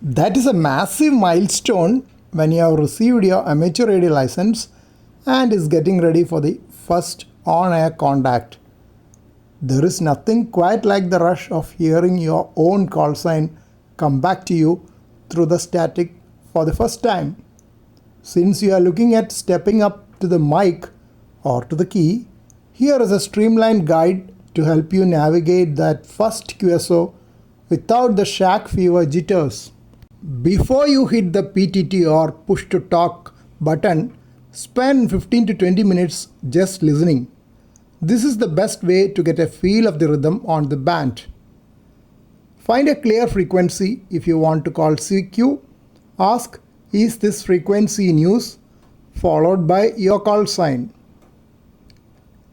That is a massive milestone when you have received your amateur radio license and is getting ready for the first on-air contact. There is nothing quite like the rush of hearing your own call sign come back to you through the static for the first time. Since you are looking at stepping up to the mic or to the key, here is a streamlined guide to help you navigate that first QSO without the shack fever jitters. Before you hit the PTT or push to talk button, spend 15 to 20 minutes just listening. This is the best way to get a feel of the rhythm on the band. Find a clear frequency if you want to call CQ. Ask, is this frequency in use? Followed by your call sign.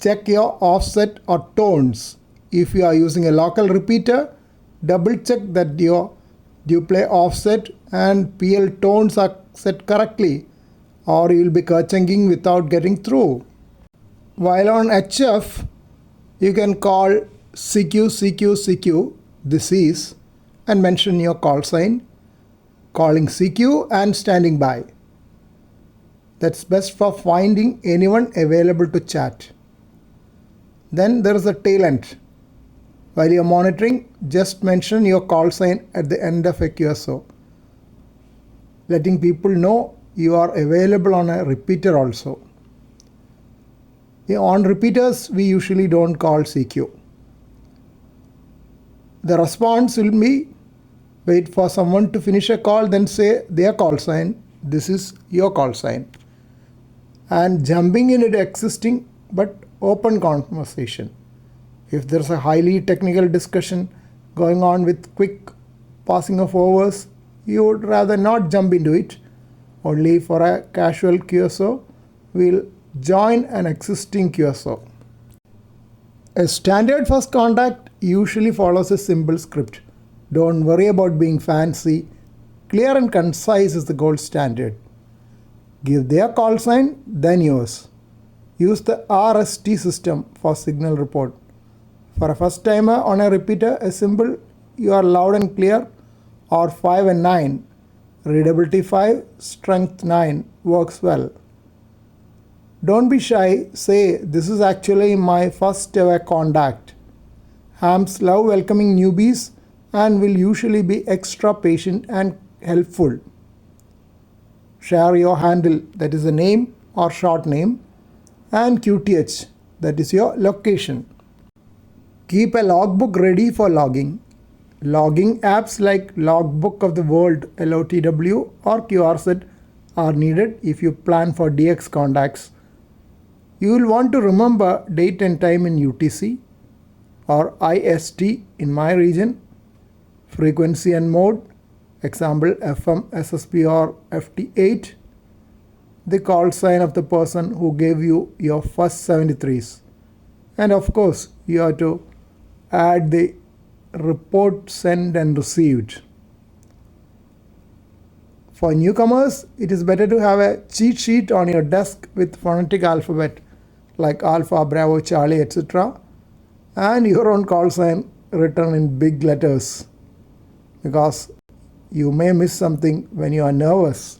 Check your offset or tones. If you are using a local repeater, double check that your duplex offset and PL tones are set correctly, or you will be kerchunking without getting through. While on HF, you can call CQ, CQ, CQ, this is, and mention your call sign, calling CQ and standing by. That's best for finding anyone available to chat. Then there is a tail end. While you're monitoring, just mention your call sign at the end of a QSO, letting people know you are available on a repeater also. On repeaters, we usually don't call CQ. The response will be, wait for someone to finish a call, then say their call sign, this is your call sign. And jumping in an existing but open conversation. If there's a highly technical discussion going on with quick passing of overs, you would rather not jump into it. Only for a casual QSO, we'll join an existing QSO. A standard first contact usually follows a simple script. Don't worry about being fancy. Clear and concise is the gold standard. Give their call sign, then yours. Use the RST system for signal report. For a first timer on a repeater, a simple you are loud and clear or 5 and 9. Readability 5, strength 9 works well. Don't be shy, say this is actually my first ever contact. Hams love welcoming newbies and will usually be extra patient and helpful. Share your handle, that is a name or short name, and QTH, that is your location. Keep a logbook ready for logging. Logging apps like Logbook of the World LOTW or QRZ are needed if you plan for DX contacts. You will want to remember date and time in UTC or IST in my region, frequency and mode, example FM, SSB or FT8, the call sign of the person who gave you your first 73s. And of course, you have to add the report sent and received. For newcomers, it is better to have a cheat sheet on your desk with phonetic alphabet like Alpha, Bravo, Charlie, etc. and your own call sign written in big letters, because you may miss something when you are nervous.